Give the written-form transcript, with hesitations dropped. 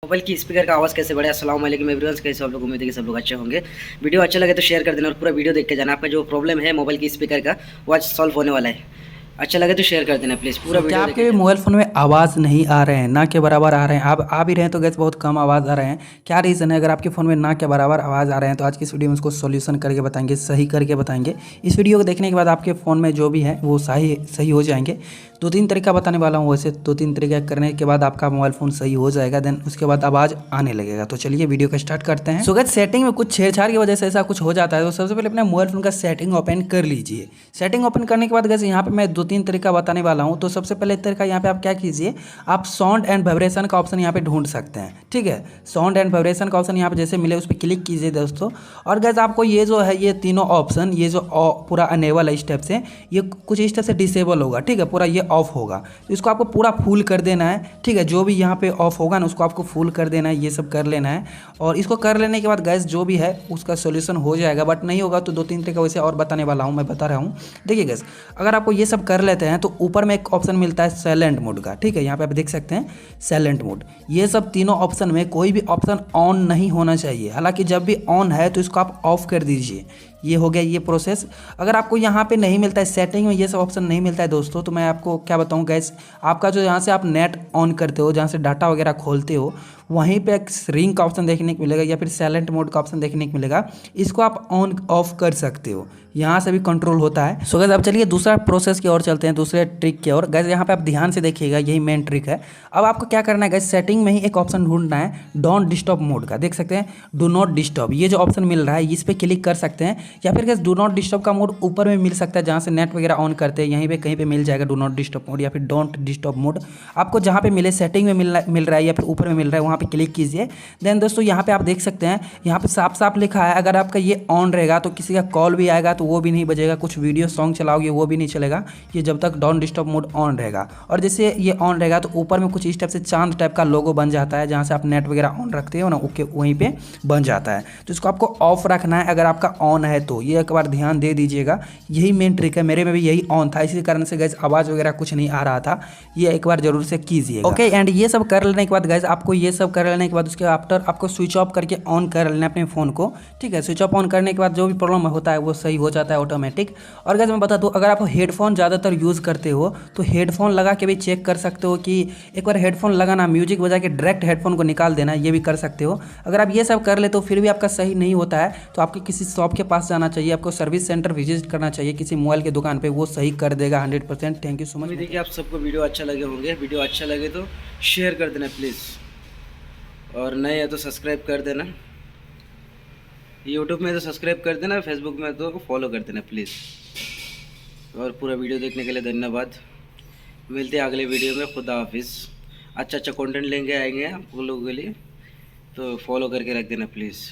Mobile की speaker का आवाज़ कैसे बढ़े। अस्सलाम वालेकुम एवरीवन, कैसे आप लोग, उम्मीद है कि सब लोग अच्छे होंगे। वीडियो अच्छा लगे तो शेयर कर देना और पूरा वीडियो देख के जाना। आपका जो प्रॉब्लम है मोबाइल की स्पीकर का वो आज सॉल्व होने वाला है। अच्छा लगे तो शेयर कर देना प्लीज़, पूरा क्या वीडियो देख के आपके जाना। मोबाइल फ़ोन में आवाज़ नहीं आ रहे हैं, ना के बराबर आ रहे हैं? आप आ भी रहे हैं तो गैस बहुत कम आवाज़ आ रहे हैं। क्या रीज़न है? अगर आपके फ़ोन में ना के बराबर आवाज़ आ रहे हैं तो आज की इस वीडियो में उसको सॉल्यूशन करके बताएंगे, सही करके बताएंगे। इस वीडियो को देखने के बाद आपके फ़ोन में जो भी है वो सही सही हो जाएंगे। 2-3 तरीका बताने वाला हूँ, वैसे 2-3 तरीका करने के बाद आपका मोबाइल फ़ोन सही हो जाएगा। देन उसके बाद आवाज़ आने लगेगा। तो चलिए वीडियो को स्टार्ट करते हैं। सो गैस सेटिंग में कुछ छेड़छाड़ की वजह से ऐसा कुछ हो जाता है तो सबसे पहले अपने मोबाइल फ़ोन का सेटिंग ओपन कर लीजिए। सेटिंग ओपन करने के बाद गैस यहाँ पे मैं 2-3 तरीका बताने वाला हूँ। तो सबसे पहले तरीका यहाँ पे आप क्या कीजिए, आप साउंड एंड वाइब्रेशन का ऑप्शन यहाँ पे ढूंढ सकते हैं। ठीक है, साउंड एंड वाइब्रेशन का ऑप्शन यहाँ पे जैसे मिले उस पर क्लिक कीजिए दोस्तों। और गैस आपको ये जो है ये तीनों ऑप्शन, ये जो पूरा अनेबल है स्टेप से, ये कुछ स्टेप से डिसेबल होगा। ठीक है, पूरा ये ऑफ होगा तो इसको आपको पूरा फुल कर देना है। ठीक है, जो भी यहाँ पे ऑफ होगा ना उसको आपको फुल कर देना है, ये सब कर लेना है। और इसको कर लेने के बाद गैस जो भी है उसका सोल्यूशन हो जाएगा। बट नहीं होगा तो 2-3 तरीका वैसे और बताने वाला हूँ, मैं बता रहा हूँ। देखिए गैस, अगर आपको ये सब कर लेते हैं तो ऊपर में एक ऑप्शन मिलता है साइलेंट मोड का। ठीक है, यहाँ पे आप देख सकते हैं साइलेंट मोड। ये सब तीनों ऑप्शन में कोई भी ऑप्शन ऑन नहीं होना चाहिए। हालांकि जब भी ऑन है तो इसको आप ऑफ कर दीजिए। ये हो गया ये प्रोसेस। अगर आपको यहाँ पे नहीं मिलता है, सेटिंग में ये सब ऑप्शन नहीं मिलता है दोस्तों, तो मैं आपको क्या बताऊँ गैस, आपका जो यहाँ से आप नेट ऑन करते हो, जहाँ से डाटा वगैरह खोलते हो, वहीं पे एक रिंग का ऑप्शन देखने को मिलेगा या फिर साइलेंट मोड का ऑप्शन देखने को मिलेगा। इसको आप ऑन ऑफ कर सकते हो, यहाँ से भी कंट्रोल होता है। सो गैस अब चलिए दूसरा प्रोसेस की ओर चलते हैं, दूसरे ट्रिक की ओर। गैस यहाँ पे आप ध्यान से देखिएगा, यही मेन ट्रिक है। अब आपको क्या करना है गैस, सेटिंग में ही एक ऑप्शन ढूंढना है डोंट डिस्टर्ब मोड का। देख सकते हैं डू नॉट डिस्टर्ब, ये जो ऑप्शन मिल रहा है इस पर क्लिक कर सकते हैं। या फिर गैस डू नॉट डिस्टर्ब का मोड ऊपर में मिल सकता है, जहाँ से नेट वगैरह ऑन करते हैं, यहीं पे कहीं पे मिल जाएगा डू नॉट डिस्टर्ब मोड या फिर डोंट डिस्टर्ब मोड। आपको जहाँ पे मिले, सेटिंग में मिल रहा है या फिर ऊपर में मिल रहा है, वहाँ पे क्लिक कीजिए। देन दोस्तों यहाँ पे आप देख सकते हैं, यहाँ पे साफ साफ लिखा है अगर आपका ये ऑन रहेगा तो किसी का कॉल भी आएगा तो वो भी नहीं बजेगा, कुछ वीडियो सॉन्ग चलाओगे वो भी नहीं चलेगा, ये जब तक डोंट डिस्टर्ब मोड ऑन रहेगा। और जैसे ये ऑन रहेगा तो ऊपर में कुछ इस टाइप से चांद टाइप का लोगो बन जाता है, जहाँ से आप नेट वगैरह ऑन रखते हो ना, ओके वहीं पे बन जाता है। तो इसको आपको ऑफ रखना है अगर आपका ऑन है तो, ये एक बार ध्यान दे दीजिएगा। यही मेन ट्रिक है, मेरे में भी यही ऑन था, इसी कारण से गैस आवाज़ वगैरह कुछ नहीं आ रहा था। ये एक बार जरूर से कीजिएगा। ओके, एंड ये सब कर लेने के बाद गैस आपको ये सब कर लेने के बाद उसके आफ्टर आपको स्विच ऑफ करके ऑन कर लेना अपने फ़ोन को। ठीक है, स्विच ऑफ ऑन करने के बाद जो भी प्रॉब्लम होता है वो सही हो जाता है ऑटोमेटिक। और गैस मैं बता दूं, अगर आप हेडफोन ज़्यादातर यूज़ करते हो तो हेडफोन लगा के भी चेक कर सकते हो कि एक बार हेडफोन लगाना, म्यूजिक बजा के डायरेक्ट हेडफोन को निकाल देना, ये भी कर सकते हो। अगर आप ये सब कर ले तो फिर भी आपका सही नहीं होता है तो आपके किसी शॉप के पास जाना चाहिए, आपको सर्विस सेंटर विजिट करना चाहिए किसी मोबाइल की दुकान पर, वो सही कर देगा 100%। Thank you so much. देखिए आप सबको वीडियो अच्छा लगे होंगे, वीडियो अच्छा लगे तो शेयर कर देना प्लीज़, और नए है तो सब्सक्राइब कर देना। यूट्यूब में तो सब्सक्राइब कर देना, फेसबुक में तो फॉलो कर देना प्लीज़। और पूरा वीडियो देखने के लिए धन्यवाद। मिलते हैं अगले वीडियो में। खुदा हाफिज़। अच्छा अच्छा कंटेंट लेंगे आएंगे आप लोगों के लिए, तो फॉलो करके रख देना प्लीज़।